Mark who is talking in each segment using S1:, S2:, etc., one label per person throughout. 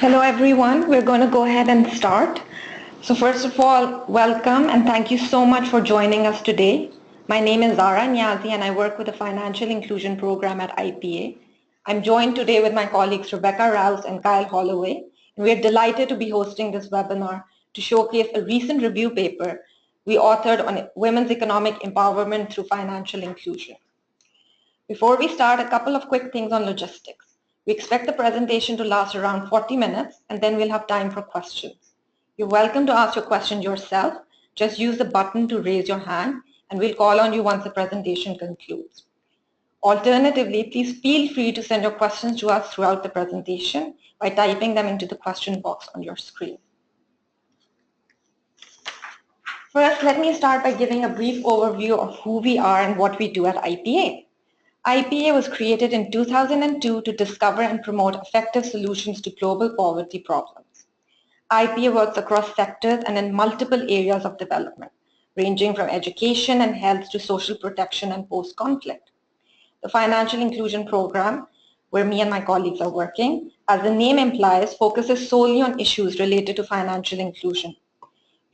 S1: Hello everyone, we're going to go ahead and start. So first of all, welcome and thank you so much for joining us today. My name is Zara Niazi and I work with the Financial Inclusion Program at IPA. I'm joined today with my colleagues Rebecca Rouse and Kyle Holloway, and we're delighted to be hosting this webinar to showcase a recent review paper we authored on women's economic empowerment through financial inclusion. Before we start, a couple of quick things on logistics. We expect the presentation to last around 40 minutes and then we'll have time for questions. You're welcome to ask your question yourself. Just use the button to raise your hand and we'll call on you once the presentation concludes. Alternatively, please feel free to send your questions to us throughout the presentation by typing them into the question box on your screen. First, let me start by giving a brief overview of who we are and what we do at IPA. IPA was created in 2002 to discover and promote effective solutions to global poverty problems. IPA works across sectors and in multiple areas of development, ranging from education and health to social protection and post-conflict. The Financial Inclusion Program, where me and my colleagues are working, as the name implies, focuses solely on issues related to financial inclusion.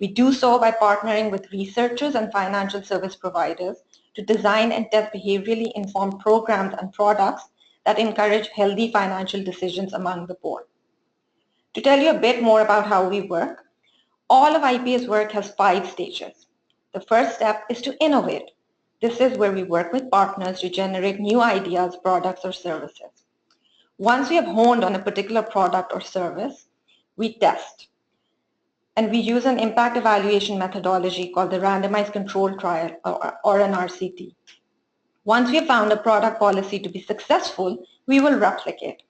S1: We do so by partnering with researchers and financial service providers to design and test behaviorally informed programs and products that encourage healthy financial decisions among the poor. To tell you a bit more about how we work, all of IPA's work has 5 stages. The first step is to innovate. This is where we work with partners to generate new ideas, products, or services. Once we have honed on a particular product or service, we test. And we use an impact evaluation methodology called the randomized controlled trial or an RCT. Once we have found a product policy to be successful, we will replicate.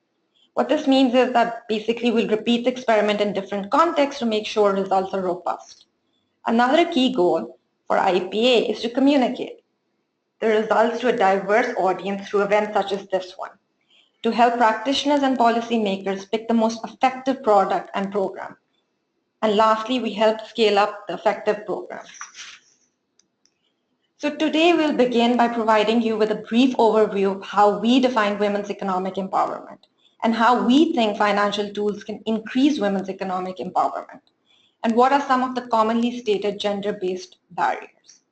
S1: What this means is that basically we'll repeat the experiment in different contexts to make sure results are robust. Another key goal for IPA is to communicate the results to a diverse audience through events such as this one, to help practitioners and policymakers pick the most effective product and program. And lastly, we help scale up the effective programs. So today we'll begin by providing you with a brief overview of how we define women's economic empowerment and how we think financial tools can increase women's economic empowerment and what are some of the commonly stated gender-based barriers.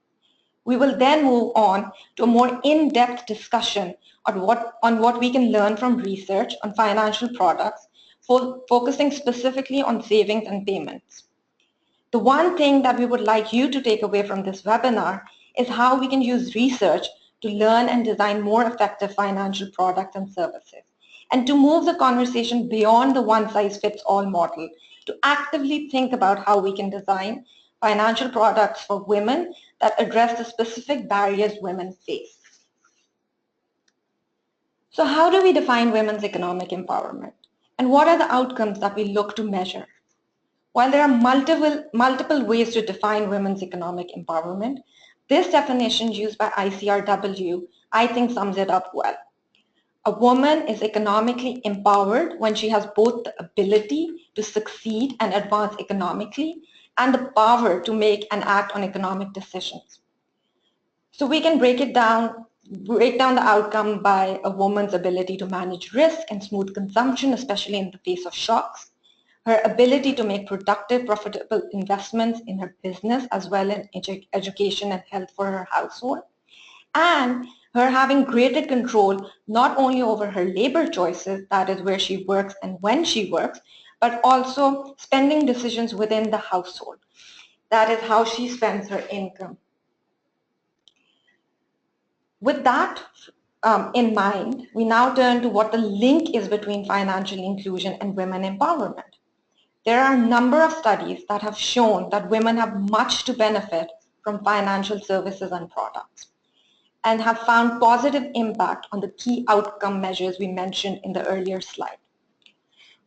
S1: We will then move on to a more in-depth discussion on what we can learn from research on financial products, focusing specifically on savings and payments. The one thing that we would like you to take away from this webinar is how we can use research to learn and design more effective financial products and services, and to move the conversation beyond the one-size-fits-all model to actively think about how we can design financial products for women that address the specific barriers women face. So how do we define women's economic empowerment? And what are the outcomes that we look to measure? While there are multiple ways to define women's economic empowerment, this definition used by ICRW, I think, sums it up well. A woman is economically empowered when she has both the ability to succeed and advance economically and the power to make and act on economic decisions. So we can break down the outcome by a woman's ability to manage risk and smooth consumption, especially in the face of shocks, her ability to make productive, profitable investments in her business as well in education and health for her household, and her having greater control not only over her labor choices, that is where she works and when she works, but also spending decisions within the household. That is how she spends her income. With that in mind, we now turn to what the link is between financial inclusion and women empowerment. There are a number of studies that have shown that women have much to benefit from financial services and products and have found positive impact on the key outcome measures we mentioned in the earlier slide.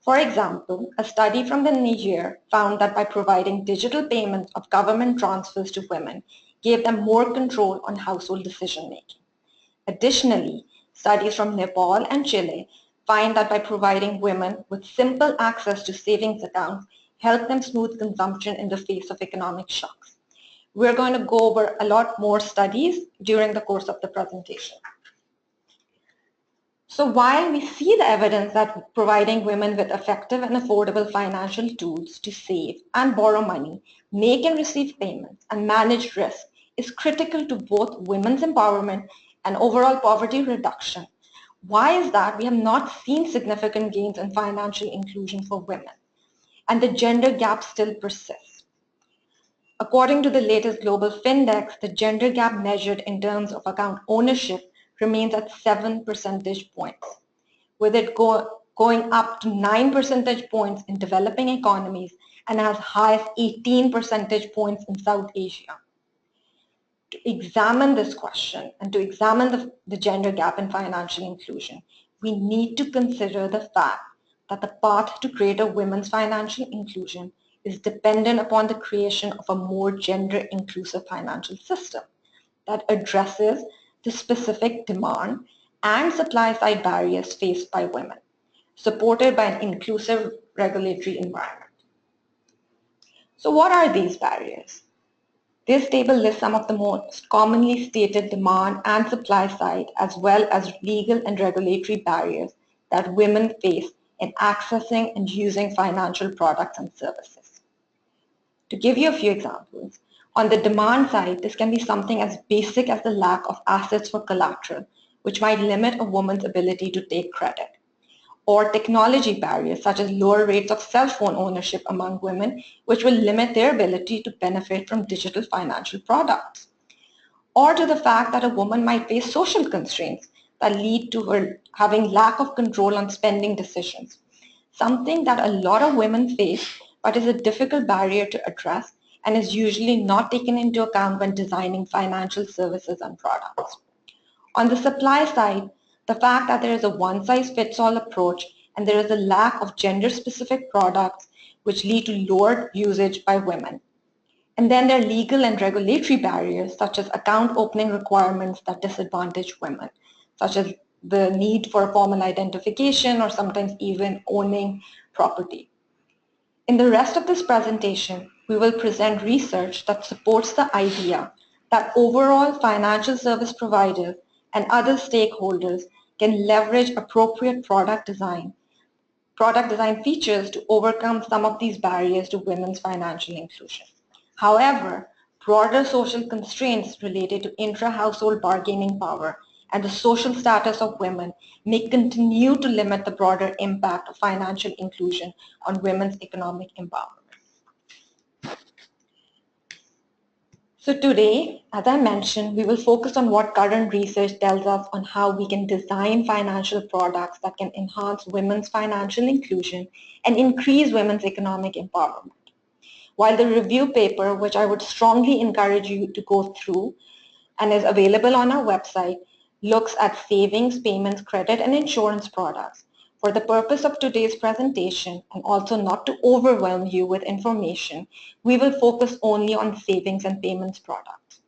S1: For example, a study from the Niger found that by providing digital payments of government transfers to women gave them more control on household decision-making. Additionally, studies from Nepal and Chile find that by providing women with simple access to savings accounts help them smooth consumption in the face of economic shocks. We're going to go over a lot more studies during the course of the presentation. So while we see the evidence that providing women with effective and affordable financial tools to save and borrow money, make and receive payments, and manage risk is critical to both women's empowerment and overall poverty reduction, why is that we have not seen significant gains in financial inclusion for women, and the gender gap still persists? According to the latest Global Findex, the gender gap measured in terms of account ownership remains at 7 percentage points, with it going up to 9 percentage points in developing economies and as high as 18 percentage points in South Asia. To examine this question and to examine the gender gap in financial inclusion, we need to consider the fact that the path to greater women's financial inclusion is dependent upon the creation of a more gender-inclusive financial system that addresses the specific demand and supply-side barriers faced by women, supported by an inclusive regulatory environment. So what are these barriers? This table lists some of the most commonly stated demand and supply side as well as legal and regulatory barriers that women face in accessing and using financial products and services. To give you a few examples, on the demand side, this can be something as basic as the lack of assets for collateral, which might limit a woman's ability to take credit, or technology barriers such as lower rates of cell phone ownership among women, which will limit their ability to benefit from digital financial products, or to the fact that a woman might face social constraints that lead to her having lack of control on spending decisions, something that a lot of women face but is a difficult barrier to address and is usually not taken into account when designing financial services and products. On the supply side, the fact that there is a one-size-fits-all approach and there is a lack of gender-specific products which lead to lower usage by women. And then there are legal and regulatory barriers such as account opening requirements that disadvantage women, such as the need for a formal identification or sometimes even owning property. In the rest of this presentation, we will present research that supports the idea that overall financial service providers and other stakeholders can leverage appropriate product design features to overcome some of these barriers to women's financial inclusion. However, broader social constraints related to intra-household bargaining power and the social status of women may continue to limit the broader impact of financial inclusion on women's economic empowerment. So today, as I mentioned, we will focus on what current research tells us on how we can design financial products that can enhance women's financial inclusion and increase women's economic empowerment. While the review paper, which I would strongly encourage you to go through and is available on our website, looks at savings, payments, credit, and insurance products. For the purpose of today's presentation, and also not to overwhelm you with information, we will focus only on savings and payments products.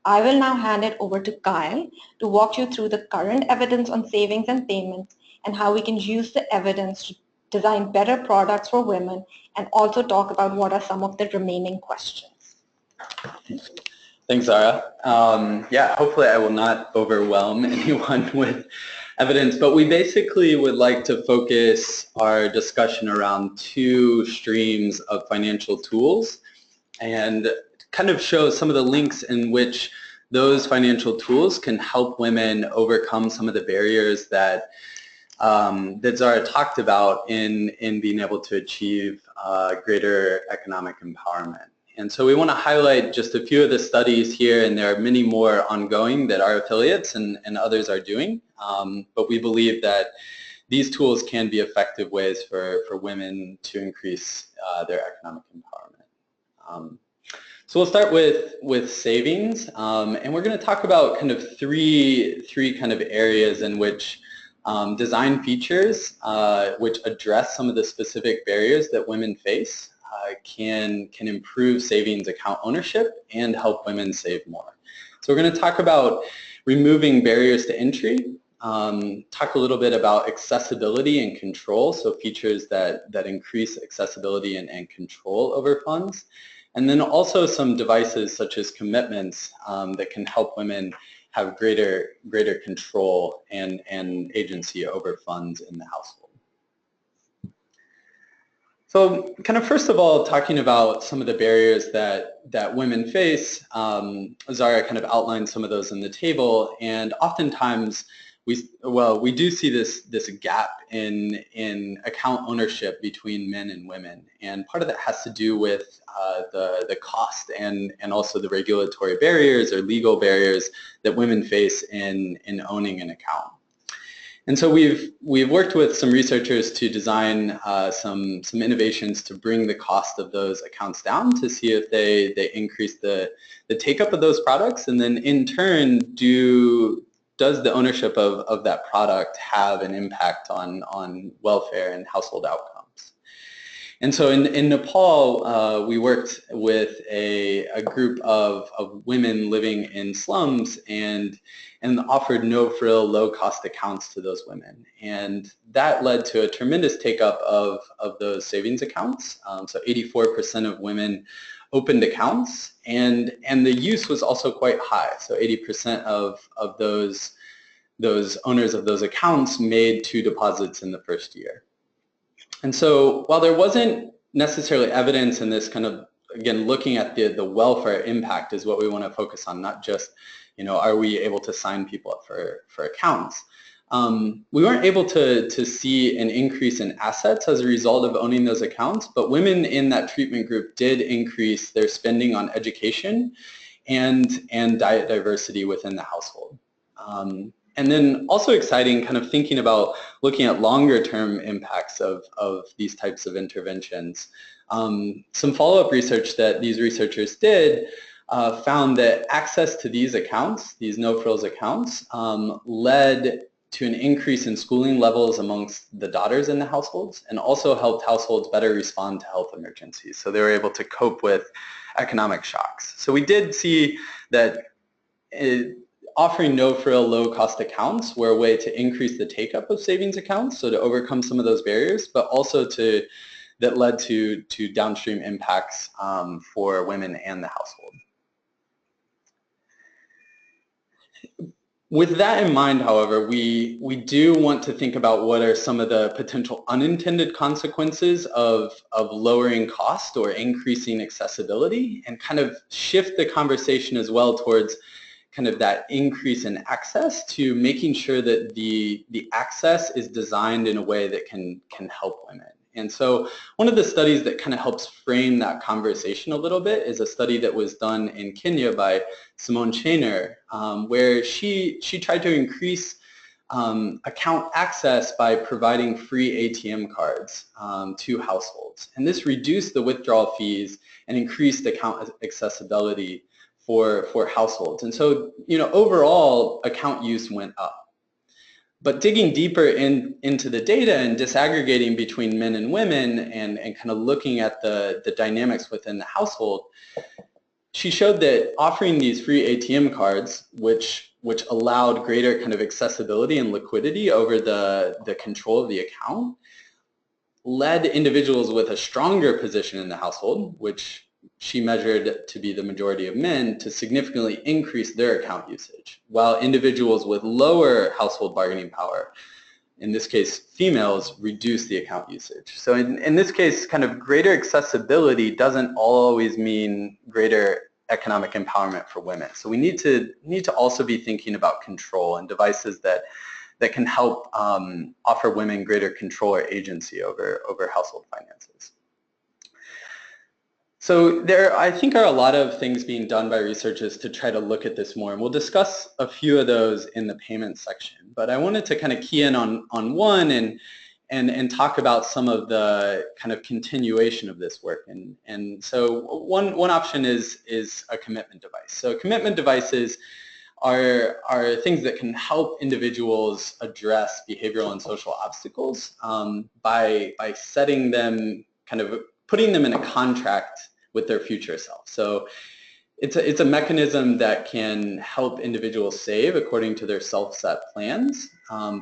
S1: I will now hand it over to Kyle to walk you through the current evidence on savings and payments and how we can use the evidence to design better products for women and also talk about what are some of the remaining questions.
S2: Thanks, Zara. Yeah, hopefully I will not overwhelm anyone with evidence, but we basically would like to focus our discussion around two streams of financial tools and kind of show some of the links in which those financial tools can help women overcome some of the barriers that that Zara talked about in being able to achieve greater economic empowerment. And so we want to highlight just a few of the studies here, and there are many more ongoing that our affiliates and others are doing. But we believe that these tools can be effective ways for women to increase their economic empowerment. So we'll start with savings, and we're going to talk about kind of three kind of areas in which design features which address some of the specific barriers that women face can improve savings account ownership and help women save more. So we're going to talk about removing barriers to entry, talk a little bit about accessibility and control, so features that increase accessibility and control over funds, and then also some devices such as commitments that can help women have greater control and agency over funds in the household. So kind of first of all, talking about some of the barriers that women face, Zara kind of outlined some of those in the table, and oftentimes we do see this gap in account ownership between men and women, and part of that has to do with the cost and also the regulatory barriers or legal barriers that women face in owning an account. And so we've worked with some researchers to design some innovations to bring the cost of those accounts down to see if they increase the take-up of those products, and then in turn does the ownership of that product have an impact on welfare and household outcomes. And so in Nepal, we worked with a group of women living in slums and offered no-frill, low-cost accounts to those women. And that led to a tremendous take-up of those savings accounts. So 84% of women opened accounts, and the use was also quite high. So 80% of those owners of those accounts made 2 deposits in the first year. And so while there wasn't necessarily evidence in this kind of, again, looking at the welfare impact is what we want to focus on, not just, are we able to sign people up for accounts? We weren't able to see an increase in assets as a result of owning those accounts, but women in that treatment group did increase their spending on education and diet diversity within the household. And then also exciting, kind of thinking about looking at longer term impacts of these types of interventions. Some follow-up research that these researchers did found that access to these accounts, these no-frills accounts, led to an increase in schooling levels amongst the daughters in the households, and also helped households better respond to health emergencies. So they were able to cope with economic shocks. So we did see that offering no-frill, low-cost accounts were a way to increase the take-up of savings accounts, so to overcome some of those barriers, but also that led to downstream impacts for women and the household. With that in mind, however, we do want to think about what are some of the potential unintended consequences of lowering cost or increasing accessibility, and kind of shift the conversation as well towards kind of that increase in access to making sure that the access is designed in a way that can help women. And so one of the studies that kind of helps frame that conversation a little bit is a study that was done in Kenya by Simone Chainer, where she tried to increase account access by providing free ATM cards to households. And this reduced the withdrawal fees and increased account accessibility for households. And so, overall account use went up. But digging deeper into the data and disaggregating between men and women and kind of looking at the dynamics within the household, she showed that offering these free ATM cards, which allowed greater kind of accessibility and liquidity over the control of the account, led individuals with a stronger position in the household, which she measured to be the majority of men, to significantly increase their account usage, while individuals with lower household bargaining power, in this case females, reduce the account usage. So in this case, kind of greater accessibility doesn't always mean greater economic empowerment for women. So we need to also be thinking about control and devices that can help offer women greater control or agency over household finances. So there, I think, are a lot of things being done by researchers to try to look at this more, and we'll discuss a few of those in the payments section. But I wanted to kind of key in on one and talk about some of the kind of continuation of this work. And so one option is a commitment device. So commitment devices are things that can help individuals address behavioral and social obstacles by setting them, kind of putting them in a contract with their future self. So it's a mechanism that can help individuals save according to their self-set plans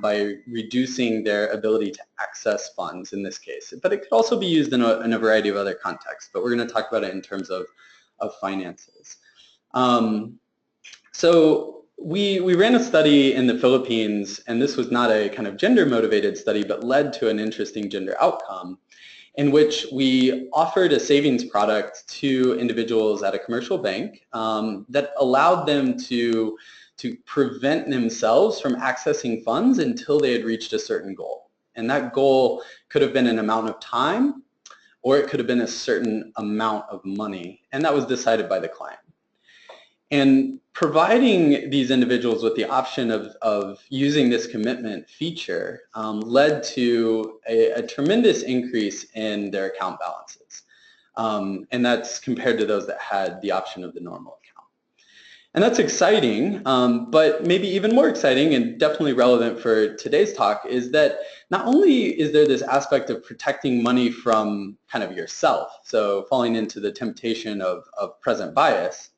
S2: by reducing their ability to access funds in this case. But it could also be used in a variety of other contexts, but we're going to talk about it in terms of finances. So we ran a study in the Philippines, and this was not a kind of gender-motivated study, but led to an interesting gender outcome, in which we offered a savings product to individuals at a commercial bank that allowed them to prevent themselves from accessing funds until they had reached a certain goal. And that goal could have been an amount of time, or it could have been a certain amount of money, and that was decided by the client. And providing these individuals with the option of using this commitment feature led to a tremendous increase in their account balances. And that's compared to those that had the option of the normal account. And that's exciting, but maybe even more exciting and definitely relevant for today's talk is that not only is there this aspect of protecting money from kind of yourself, so falling into the temptation of present bias,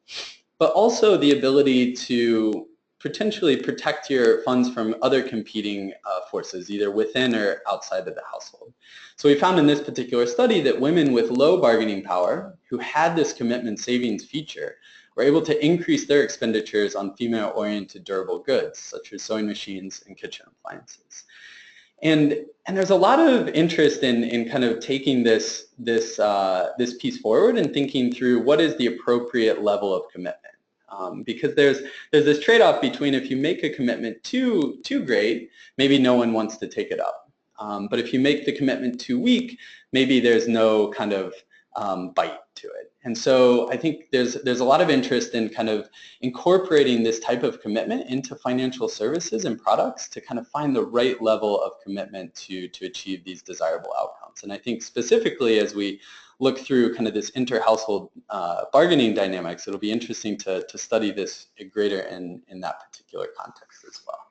S2: but also the ability to potentially protect your funds from other competing forces, either within or outside of the household. So we found in this particular study that women with low bargaining power who had this commitment savings feature were able to increase their expenditures on female-oriented durable goods, such as sewing machines and kitchen appliances. And there's a lot of interest in kind of taking this piece forward and thinking through what is the appropriate level of commitment. Because there's this trade-off between if you make a commitment too great, maybe no one wants to take it up. But if you make the commitment too weak, maybe there's no kind of bite to it. And so I think there's a lot of interest in kind of incorporating this type of commitment into financial services and products to kind of find the right level of commitment to achieve these desirable outcomes. And I think specifically as we look through kind of this inter-household bargaining dynamics, it'll be interesting to study this greater in that particular context as well.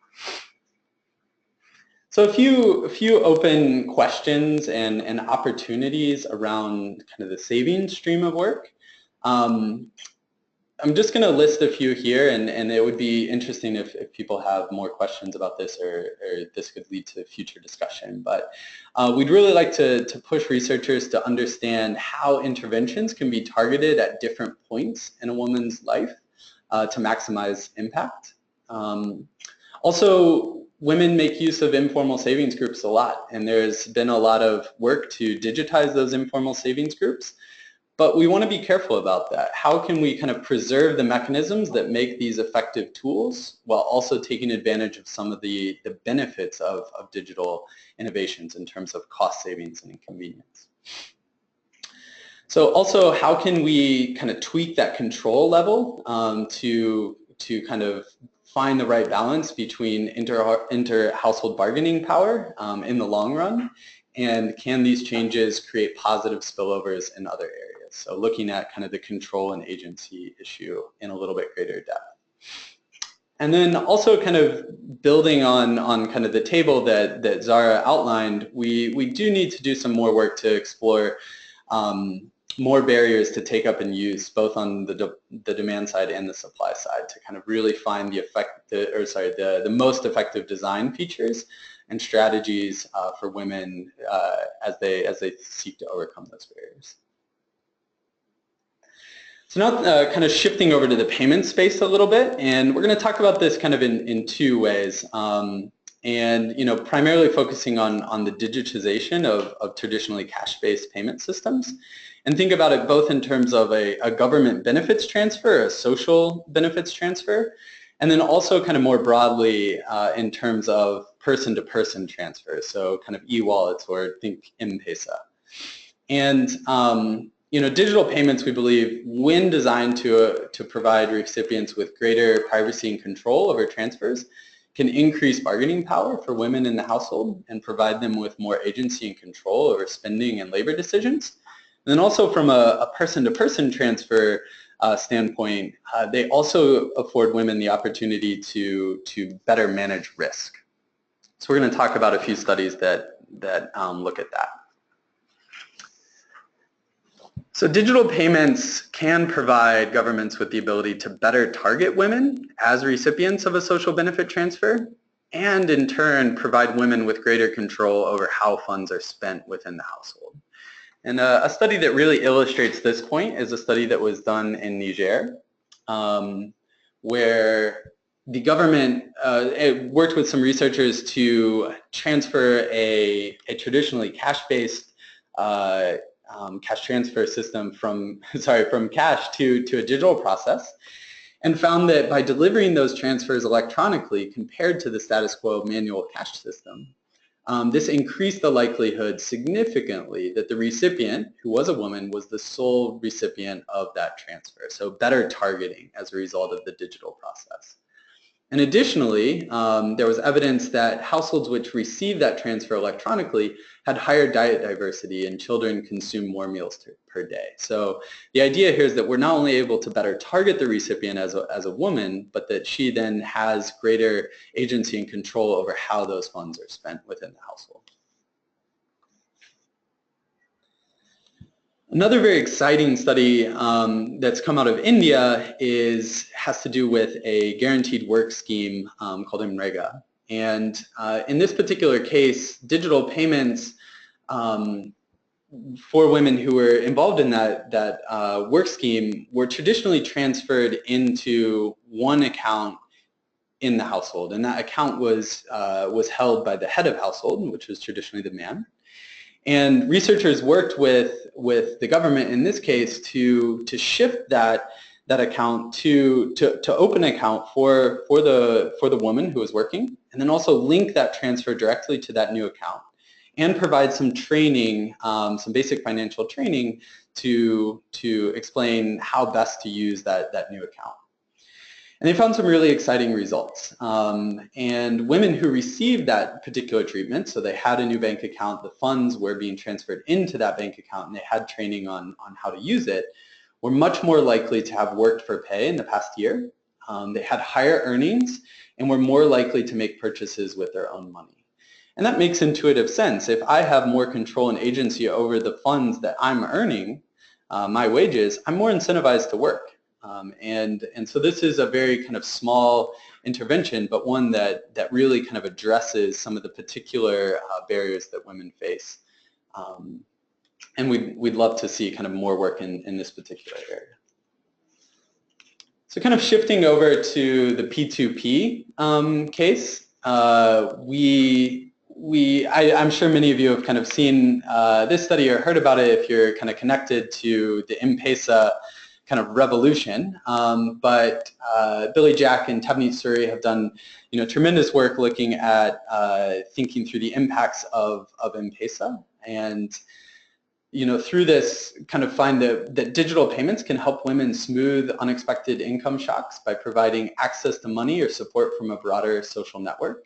S2: So a few open questions and opportunities around kind of the savings stream of work. I'm just going to list a few here, and it would be interesting if people have more questions about this or this could lead to future discussion. But we'd really like to push researchers to understand how interventions can be targeted at different points in a woman's life to maximize impact. Also, women make use of informal savings groups a lot, and there's been a lot of work to digitize those informal savings groups. But we want to be careful about that. How can we kind of preserve the mechanisms that make these effective tools while also taking advantage of some of the benefits of digital innovations in terms of cost savings and convenience? So also, how can we kind of tweak that control level to kind of find the right balance between inter-household bargaining power in the long run, and can these changes create positive spillovers in other areas? So looking at kind of the control and agency issue in a little bit greater depth. And then also kind of building on kind of the table that Zara outlined, we do need to do some more work to explore more barriers to take up and use, both on the demand side and the supply side, to kind of really find the most effective design features and strategies for women as they seek to overcome those barriers. So now kind of shifting over to the payment space a little bit, and we're going to talk about this kind of in two ways, and primarily focusing on the digitization of traditionally cash-based payment systems, and think about it both in terms of a government benefits transfer, a social benefits transfer, and then also kind of more broadly in terms of person-to-person transfers, so kind of e-wallets or think M-Pesa. And digital payments, we believe, when designed to provide recipients with greater privacy and control over transfers, can increase bargaining power for women in the household and provide them with more agency and control over spending and labor decisions. And then also from a person-to-person transfer standpoint, they also afford women the opportunity to better manage risk. So we're going to talk about a few studies that look at that. So digital payments can provide governments with the ability to better target women as recipients of a social benefit transfer, and in turn provide women with greater control over how funds are spent within the household. And a study that really illustrates this point is a study that was done in Niger, where the government it worked with some researchers to transfer a traditionally cash-based cash transfer system from cash to a digital process, and found that by delivering those transfers electronically compared to the status quo manual cash system, this increased the likelihood significantly that the recipient, who was a woman, was the sole recipient of that transfer. So better targeting as a result of the digital process. And additionally, there was evidence that households which received that transfer electronically had higher diet diversity and children consumed more meals per day. So the idea here is that we're not only able to better target the recipient as a woman, but that she then has greater agency and control over how those funds are spent within the household. Another very exciting study that's come out of India has to do with a guaranteed work scheme called MNREGA. And in this particular case, digital payments for women who were involved in that work scheme were traditionally transferred into one account in the household. And that account was held by the head of household, which was traditionally the man. And researchers worked with the government in this case to shift that account to open an account for the woman who was working, and then also link that transfer directly to that new account, and provide some training, some basic financial training to explain how best to use that new account. And they found some really exciting results. And women who received that particular treatment, so they had a new bank account, the funds were being transferred into that bank account, and they had training on how to use it, were much more likely to have worked for pay in the past year. They had higher earnings and were more likely to make purchases with their own money. And that makes intuitive sense. If I have more control and agency over the funds that I'm earning, my wages, I'm more incentivized to work. And so this is a very kind of small intervention, but one that really kind of addresses some of the particular barriers that women face. And we'd love to see kind of more work in this particular area. So kind of shifting over to the P2P case, I'm sure many of you have kind of seen this study or heard about it if you're kind of connected to the M-Pesa kind of revolution, but Billy Jack and Tavneet Suri have done tremendous work looking at thinking through the impacts of M-Pesa, and through this kind of find that digital payments can help women smooth unexpected income shocks by providing access to money or support from a broader social network.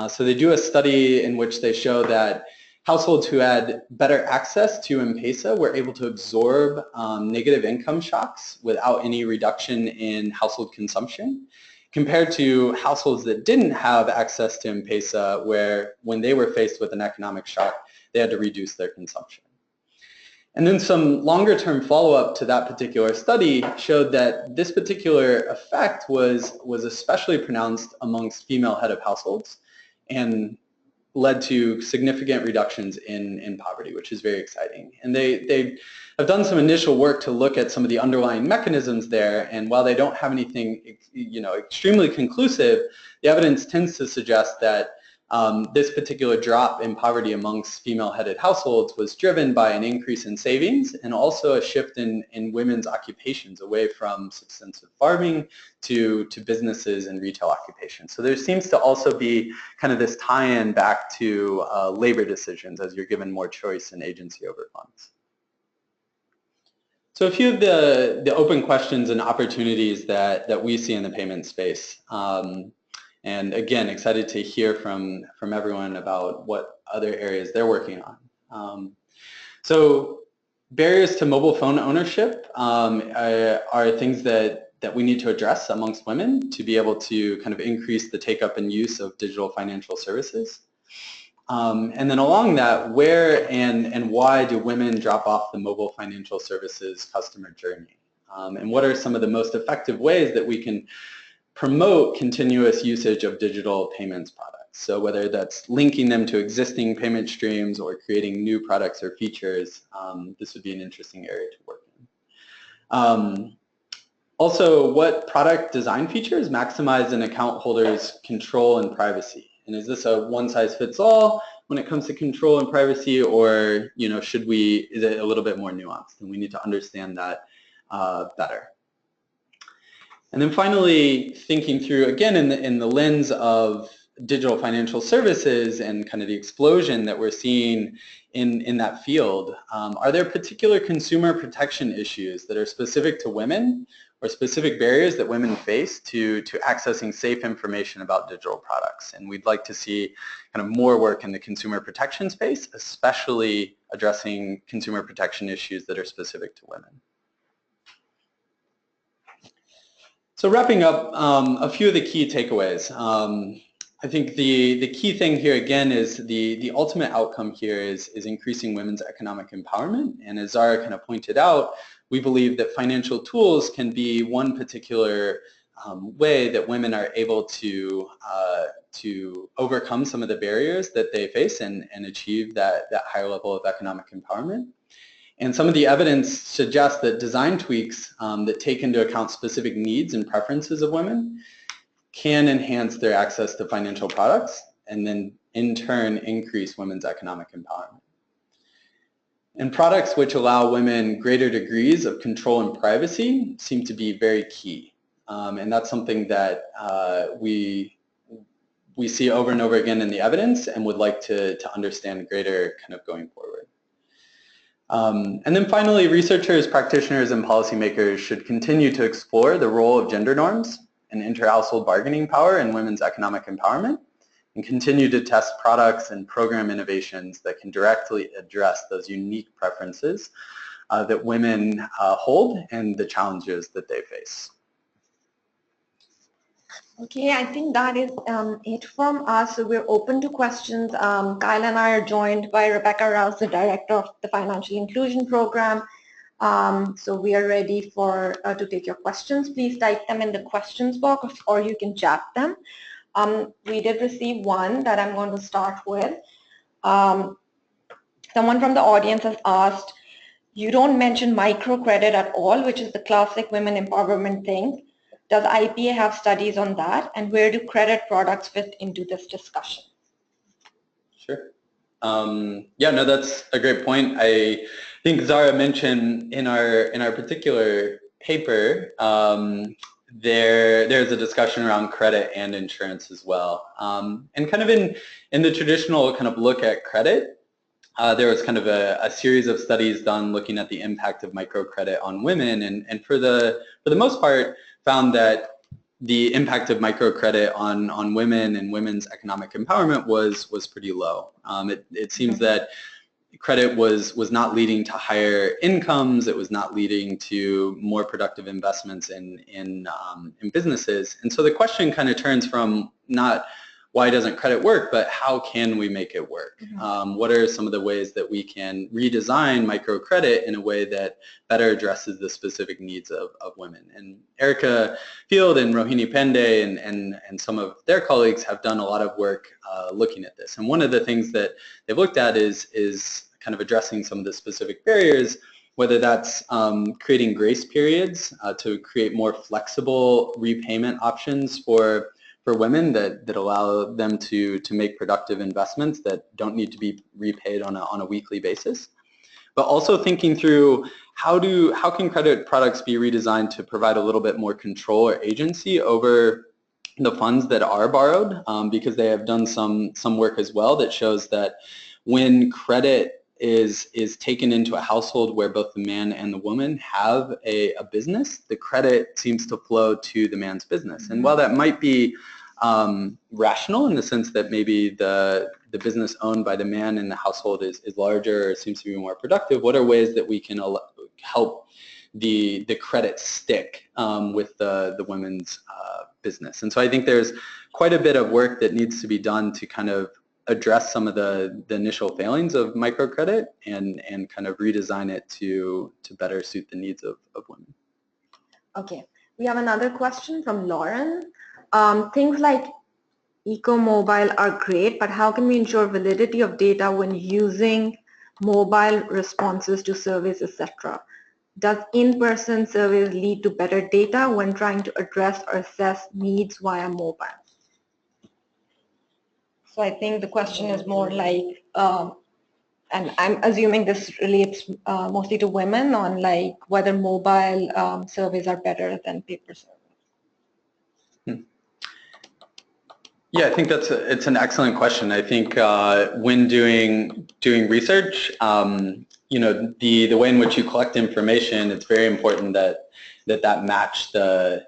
S2: So they do a study in which they show that households who had better access to M-Pesa were able to absorb negative income shocks without any reduction in household consumption, compared to households that didn't have access to M-Pesa, where when they were faced with an economic shock, they had to reduce their consumption. And then some longer-term follow-up to that particular study showed that this particular effect was especially pronounced amongst female head of households, and led to significant reductions in poverty, which is very exciting. And they have done some initial work to look at some of the underlying mechanisms there, and while they don't have anything extremely conclusive, the evidence tends to suggest that this particular drop in poverty amongst female-headed households was driven by an increase in savings and also a shift in women's occupations away from subsistence farming to businesses and retail occupations. So there seems to also be kind of this tie-in back to labor decisions as you're given more choice and agency over funds. So a few of the open questions and opportunities that we see in the payment space. And again, excited to hear from everyone about what other areas they're working on. So barriers to mobile phone ownership are things that we need to address amongst women to be able to kind of increase the take-up and use of digital financial services. And then along that, where and why do women drop off the mobile financial services customer journey? And what are some of the most effective ways that we can promote continuous usage of digital payments products? So whether that's linking them to existing payment streams or creating new products or features, this would be an interesting area to work in. Also, what product design features maximize an account holder's control and privacy? And is this a one-size-fits-all when it comes to control and privacy, or is it a little bit more nuanced? And we need to understand that better. And then finally, thinking through again in the lens of digital financial services and kind of the explosion that we're seeing in that field, are there particular consumer protection issues that are specific to women or specific barriers that women face to accessing safe information about digital products? And we'd like to see kind of more work in the consumer protection space, especially addressing consumer protection issues that are specific to women. So wrapping up, a few of the key takeaways. I think the key thing here again is the ultimate outcome here is increasing women's economic empowerment. And as Zara kind of pointed out, we believe that financial tools can be one particular way that women are able to overcome some of the barriers that they face and achieve that higher level of economic empowerment. And some of the evidence suggests that design tweaks that take into account specific needs and preferences of women can enhance their access to financial products and then in turn increase women's economic empowerment. And products which allow women greater degrees of control and privacy seem to be very key. And that's something that we see over and over again in the evidence and would like to understand greater kind of going forward. And then finally, researchers, practitioners, and policymakers should continue to explore the role of gender norms and inter-household bargaining power in women's economic empowerment and continue to test products and program innovations that can directly address those unique preferences that women hold and the challenges that they face.
S1: Okay, I think that is it from us. So we're open to questions. Kyle and I are joined by Rebecca Rouse, the director of the Financial Inclusion Program. So we are ready to take your questions. Please type them in the questions box or you can chat them. We did receive one that I'm going to start with. Someone from the audience has asked, you don't mention microcredit at all, which is the classic women empowerment thing. Does IPA have studies on that, and where do credit products fit into this discussion?
S2: Sure. Yeah, no, that's a great point. I think Zara mentioned in our particular paper, there's a discussion around credit and insurance as well. And kind of in the traditional kind of look at credit, there was kind of a series of studies done looking at the impact of microcredit on women, and for the most part, found that the impact of microcredit on women and women's economic empowerment was pretty low. It seems that credit was not leading to higher incomes. It was not leading to more productive investments in businesses. And so the question kind of turns from not why doesn't credit work, but how can we make it work? Mm-hmm. What are some of the ways that we can redesign microcredit in a way that better addresses the specific needs of women? And Erica Field and Rohini Pandey and some of their colleagues have done a lot of work looking at this. And one of the things that they've looked at is kind of addressing some of the specific barriers, whether that's creating grace periods to create more flexible repayment options for women that allow them to make productive investments that don't need to be repaid on a weekly basis. But also thinking through how can credit products be redesigned to provide a little bit more control or agency over the funds that are borrowed, because they have done some work as well that shows that when credit is taken into a household where both the man and the woman have a business, the credit seems to flow to the man's business. And while that might be rational in the sense that maybe the business owned by the man in the household is larger or seems to be more productive, what are ways that we can help the credit stick with the women's business? And so I think there's quite a bit of work that needs to be done to kind of address some of the initial failings of microcredit and kind of redesign it to better suit the needs of women.
S1: Okay, we have another question from Lauren. Things like EcoMobile are great, but how can we ensure validity of data when using mobile responses to surveys, etc.? Does in-person surveys lead to better data when trying to address or assess needs via mobile? So I think the question is more like, and I'm assuming this relates mostly to women, on like whether mobile surveys are better than paper surveys.
S2: Yeah, I think it's an excellent question. I think when doing research, the way in which you collect information, it's very important that match the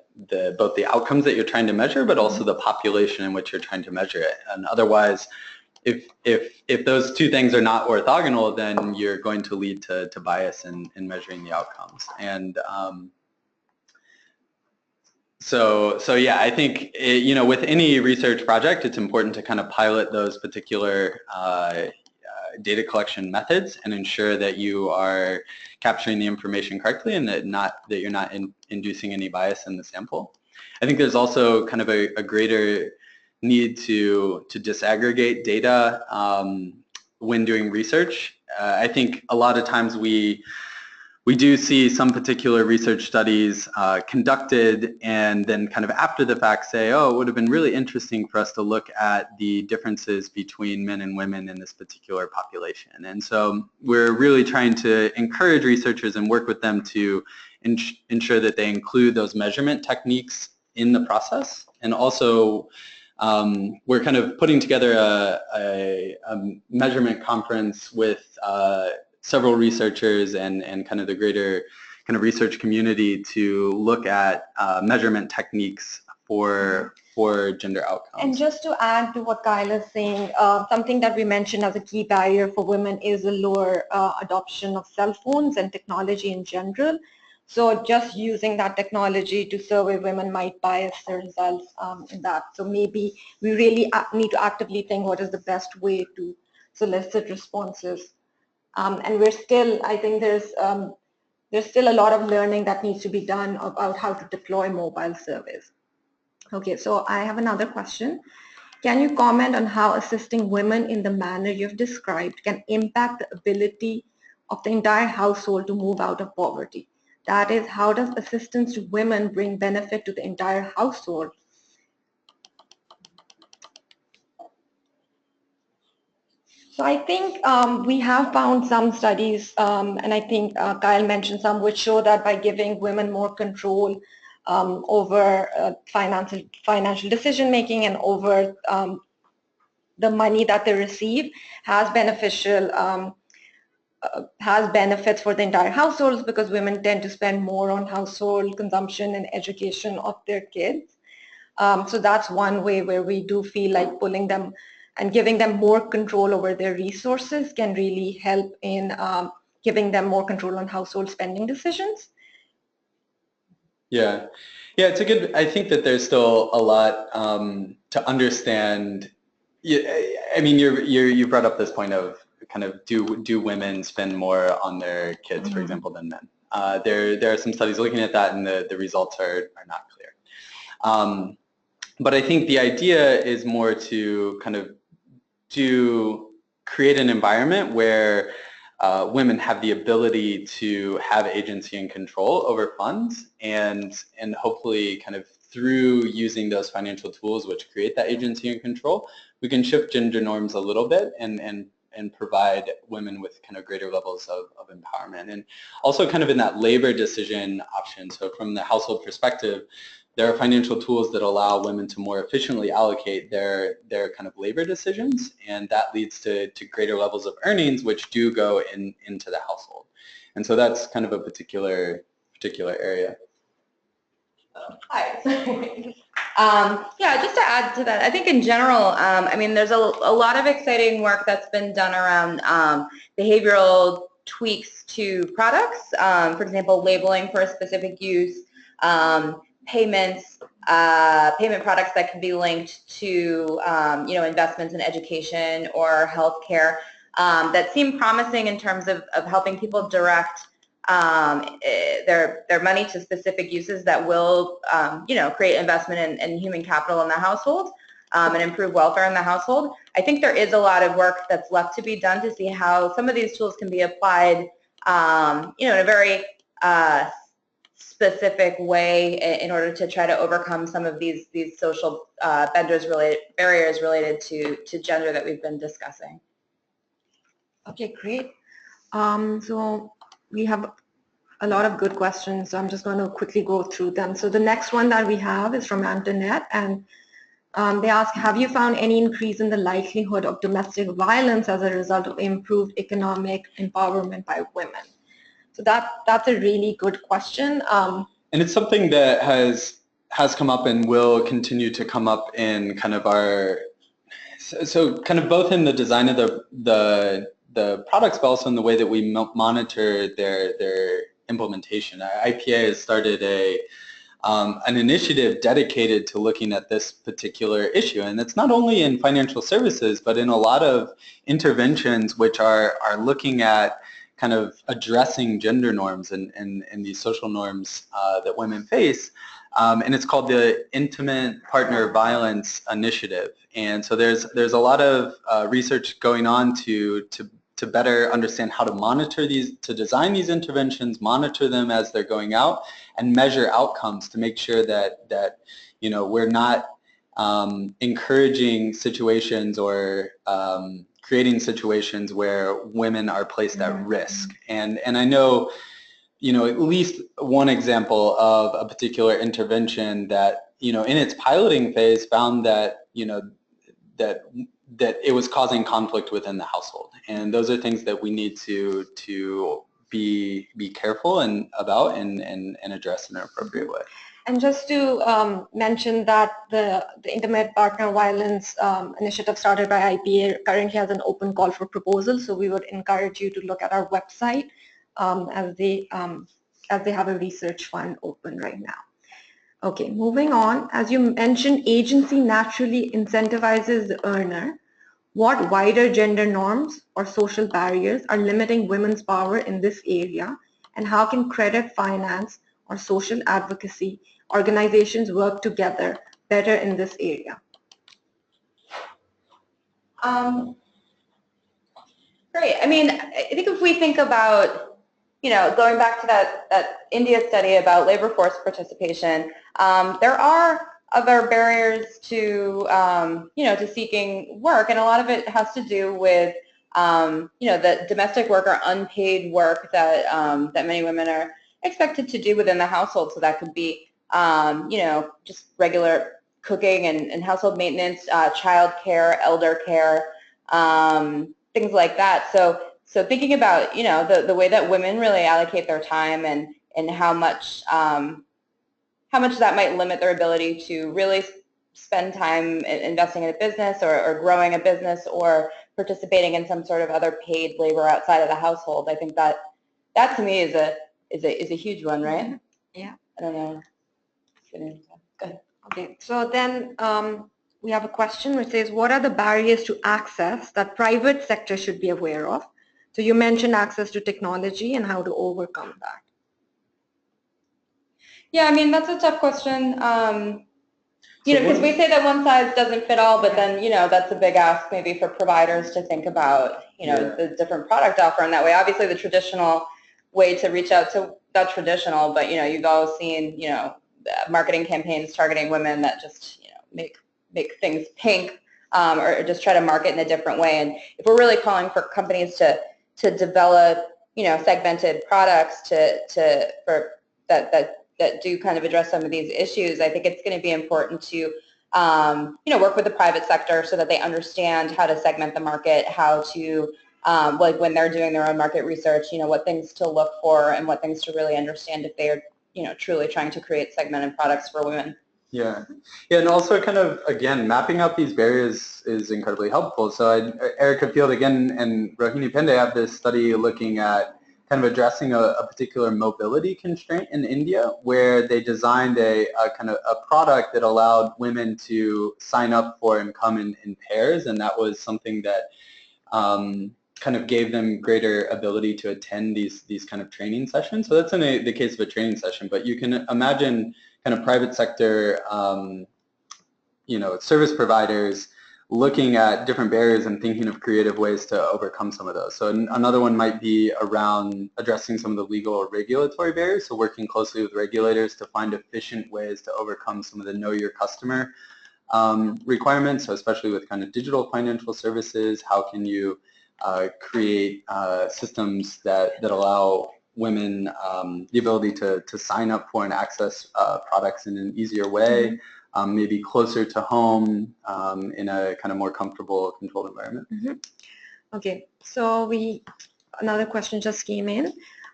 S2: both the outcomes that you're trying to measure, but also the population in which you're trying to measure it. And otherwise, if those two things are not orthogonal, then you're going to lead to bias in measuring the outcomes. And So yeah, I think with any research project, it's important to kind of pilot those particular data collection methods and ensure that you are capturing the information correctly and that you're not inducing any bias in the sample. I think there's also kind of a greater need to disaggregate data when doing research. I think a lot of times we do see some particular research studies conducted and then kind of after the fact say, oh, it would have been really interesting for us to look at the differences between men and women in this particular population. And so we're really trying to encourage researchers and work with them to ensure that they include those measurement techniques in the process. And also we're kind of putting together a measurement conference with several researchers and kind of the greater kind of research community to look at measurement techniques for gender outcomes.
S1: And just to add to what Kyle is saying, something that we mentioned as a key barrier for women is the lower adoption of cell phones and technology in general. So just using that technology to survey women might bias the results in that. So maybe we really need to actively think what is the best way to solicit responses. And we're still, I think there's still a lot of learning that needs to be done about how to deploy mobile surveys. Okay, so I have another question. Can you comment on how assisting women in the manner you've described can impact the ability of the entire household to move out of poverty? That is, how does assistance to women bring benefit to the entire household? So I think we have found some studies, and I think Kyle mentioned some, which show that by giving women more control over financial decision making and over the money that they receive has benefits for the entire households, because women tend to spend more on household consumption and education of their kids. So that's one way where we do feel like pulling them and giving them more control over their resources can really help in giving them more control on household spending decisions.
S2: Yeah, it's a good. I think that there's still a lot to understand. I mean, you brought up this point of kind of do women spend more on their kids, for example, than men? There are some studies looking at that, and the results are not clear. But I think the idea is more to kind of create an environment where women have the ability to have agency and control over funds, and hopefully kind of through using those financial tools which create that agency and control, we can shift gender norms a little bit and provide women with kind of greater levels of empowerment. And also kind of in that labor decision option, so from the household perspective, there are financial tools that allow women to more efficiently allocate their kind of labor decisions, and that leads to greater levels of earnings, which do go into the household. And so that's kind of a particular area.
S3: Hi. Yeah, just to add to that, I think in general, I mean, there's a lot of exciting work that's been done around behavioral tweaks to products. For example, labeling for a specific use, payment products that can be linked to investments in education or healthcare that seem promising in terms of helping people direct their money to specific uses that will create investment in human capital in the household and improve welfare in the household. I think there is a lot of work that's left to be done to see how some of these tools can be applied in a very specific way in order to try to overcome some of these social barriers related to gender that we've been discussing.
S1: Okay, great. So we have a lot of good questions, so I'm just going to quickly go through them. So the next one that we have is from Antoinette, and they ask, have you found any increase in the likelihood of domestic violence as a result of improved economic empowerment by women? So that's a really good question.
S2: And it's something that has come up and will continue to come up in kind of our, so kind of both in the design of the products, but also in the way that we monitor their implementation. IPA has started an initiative dedicated to looking at this particular issue, and it's not only in financial services, but in a lot of interventions which are looking at kind of addressing gender norms and these social norms that women face. And it's called the Intimate Partner Violence Initiative. And so there's a lot of research going on to better understand how to monitor these, to design these interventions, monitor them as they're going out, and measure outcomes to make sure that you know, we're not encouraging situations or creating situations where women are placed at risk. And I know, you know, at least one example of a particular intervention that, you know, in its piloting phase found that, you know, that it was causing conflict within the household. And those are things that we need to be careful about and address in an appropriate way.
S1: And just to mention that the Intimate Partner Violence Initiative started by IPA currently has an open call for proposals, so we would encourage you to look at our website as they have a research fund open right now. Okay, moving on. As you mentioned, agency naturally incentivizes the earner. What wider gender norms or social barriers are limiting women's power in this area, and how can credit, finance, or social advocacy organizations work together better in this area?
S3: Great. I mean, I think if we think about, you know, going back to that India study about labor force participation, there are other barriers to, you know, to seeking work, and a lot of it has to do with, you know, the domestic work or unpaid work that that many women are expected to do within the household. So that could be, you know, just regular cooking and household maintenance, child care, elder care, things like that. So thinking about, you know, the way that women really allocate their time and how much that might limit their ability to really spend time investing in a business or growing a business or participating in some sort of other paid labor outside of the household. I think that to me is a huge one, right?
S1: Yeah.
S3: I don't know. Good.
S1: Okay, so then we have a question which says, what are the barriers to access that private sector should be aware of? So you mentioned access to technology and how to overcome that.
S3: Yeah, I mean, that's a tough question. You know, because we say that one size doesn't fit all, but then, you know, that's a big ask maybe for providers to think about, you know, the different product offer in that way. Obviously, the traditional way to reach out to, not traditional, but, you know, you've all seen, you know, marketing campaigns targeting women that just, you know, make things pink or just try to market in a different way. And if we're really calling for companies to develop, you know, segmented products that do kind of address some of these issues, I think it's going to be important to, you know, work with the private sector so that they understand how to segment the market, how to, like when they're doing their own market research, you know, what things to look for and what things to really understand if they're, you know, truly trying to create segmented products for women.
S2: Yeah, and also kind of, again, mapping out these barriers is incredibly helpful. So Erica Field, again, and Rohini Pandey have this study looking at kind of addressing a particular mobility constraint in India, where they designed a kind of a product that allowed women to sign up for and come in pairs, and that was something that kind of gave them greater ability to attend these kind of training sessions. So that's in the case of a training session, but you can imagine kind of private sector, you know, service providers looking at different barriers and thinking of creative ways to overcome some of those. So another one might be around addressing some of the legal or regulatory barriers, so working closely with regulators to find efficient ways to overcome some of the know your customer requirements, so especially with kind of digital financial services. How can you create systems that allow women the ability to sign up for and access products in an easier way, maybe closer to home, in a kind of more comfortable, controlled environment.
S1: Okay, so another question just came in.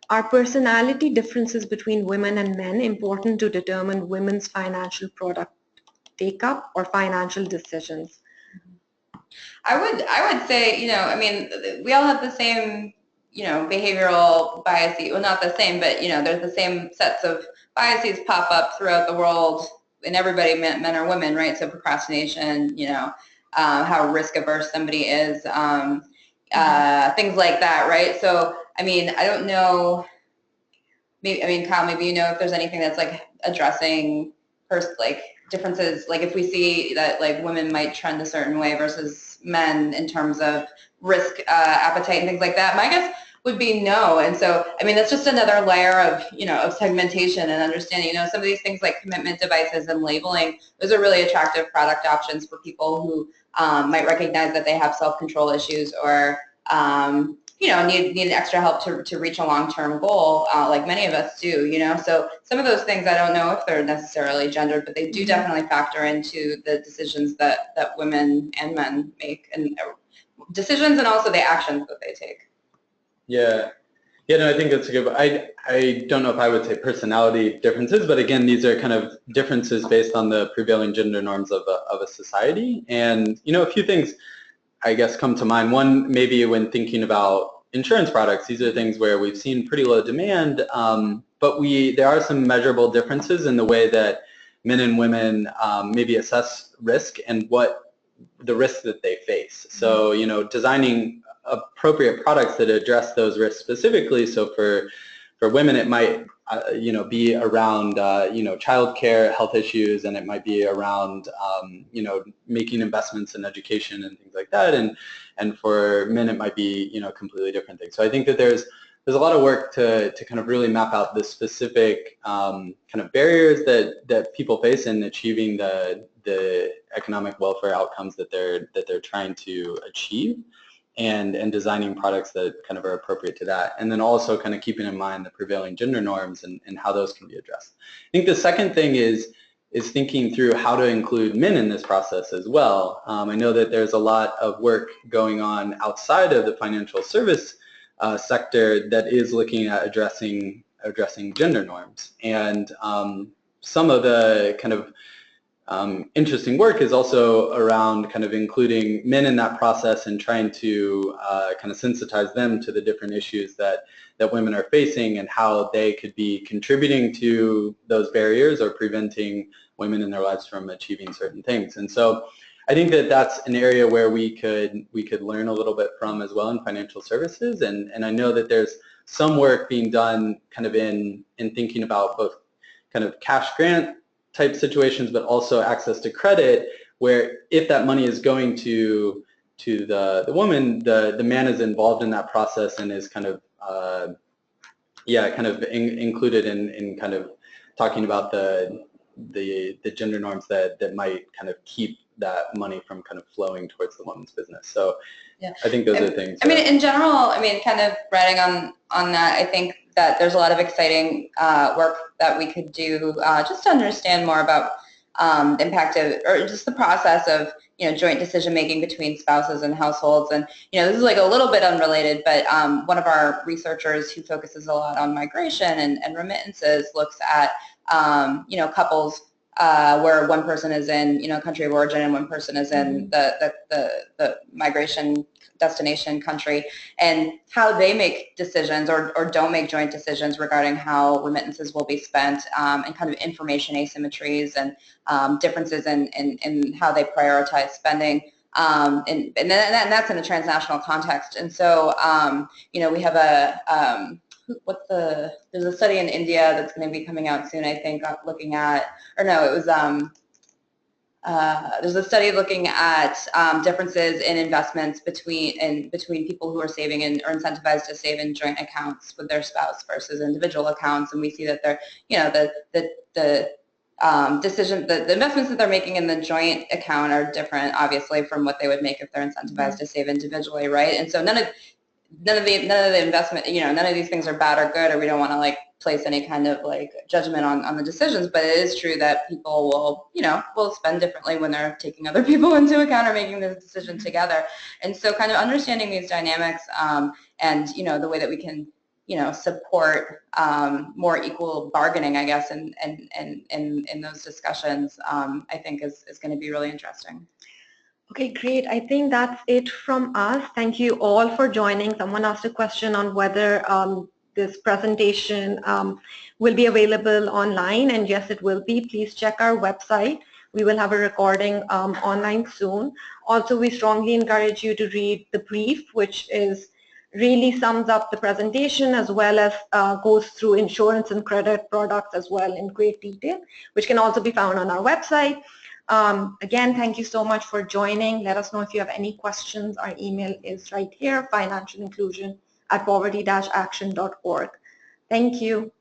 S1: Are personality differences between women and men important to determine women's financial product take-up or financial decisions?
S3: I would say, I mean, we all have the same, behavioral biases. Well, not the same, but, there's the same sets of biases pop up throughout the world in everybody, men or women, right? So procrastination, how risk averse somebody is, things like that, right? So, I mean, I don't know, Kyle, maybe if there's anything that's like addressing differences, like if we see that like women might trend a certain way versus men in terms of risk appetite and things like that. My guess would be no. And so, I mean, that's just another layer of, of segmentation and understanding. Some of these things like commitment devices and labeling, those are really attractive product options for people who might recognize that they have self-control issues or, need extra help to reach a long-term goal, like many of us do, So some of those things, I don't know if they're necessarily gendered, but they do definitely factor into the decisions that women and men make, and decisions and also the actions that they take.
S2: Yeah. Yeah, no, I think that's a good, I don't know if I would say personality differences, but again, these are kind of differences based on the prevailing gender norms of a society. And, a few things I guess come to mind. One, maybe when thinking about insurance products, these are things where we've seen pretty low demand, but there are some measurable differences in the way that men and women maybe assess risk and what the risks that they face. So, designing appropriate products that address those risks specifically. So for women, it might be around, childcare, health issues, and it might be around, making investments in education and things like that. And for men, it might be, completely different things. So I think that there's a lot of work to kind of really map out the specific kind of barriers that people face in achieving the economic welfare outcomes that they're trying to achieve. And designing products that kind of are appropriate to that. And then also kind of keeping in mind the prevailing gender norms and how those can be addressed. I think the second thing is thinking through how to include men in this process as well. I know that there's a lot of work going on outside of the financial service sector that is looking at addressing gender norms. And some of the kind of interesting work is also around kind of including men in that process and trying to kind of sensitize them to the different issues that women are facing and how they could be contributing to those barriers or preventing women in their lives from achieving certain things. And so I think that that's an area where we could learn a little bit from as well in financial services. And I know that there's some work being done kind of in thinking about both kind of cash grant type situations, but also access to credit, where if that money is going to the woman, the man is involved in that process and is kind of included in kind of talking about the gender norms that might kind of keep that money from kind of flowing towards the woman's business. So yeah, I think those are things.
S3: I mean, in general, kind of writing on that, I think that there's a lot of exciting work that we could do just to understand more about the impact of, or just the process of, joint decision making between spouses and households. And, this is like a little bit unrelated, but one of our researchers who focuses a lot on migration and remittances looks at, couples where one person is in, country of origin and one person is in the migration destination country, and how they make decisions or don't make joint decisions regarding how remittances will be spent, and kind of information asymmetries and differences in how they prioritize spending. And that's in a transnational context. And so, we have there's a study in India that's going to be coming out soon, I think, looking at, or no, it was, there's a study looking at differences in investments between people who are saving and are incentivized to save in joint accounts with their spouse versus individual accounts, and we see that they're, the investments that they're making in the joint account are different, obviously, from what they would make if they're incentivized to save individually, right? And so none of the investment, none of these things are bad or good, or we don't want to place any kind of judgment on the decisions, but it is true that people will spend differently when they're taking other people into account or making this decision together. And so kind of understanding these dynamics and the way that we can support more equal bargaining, I guess, in those discussions, I think is going to be really interesting.
S1: Okay, great. I think that's it from us. Thank you all for joining. Someone asked a question on whether this presentation will be available online, and yes, it will be. Please check our website. We will have a recording online soon. Also, we strongly encourage you to read the brief, which really sums up the presentation, as well as goes through insurance and credit products as well in great detail, which can also be found on our website. Again, thank you so much for joining. Let us know if you have any questions. Our email is right here, financialinclusion@poverty-action.org. Thank you.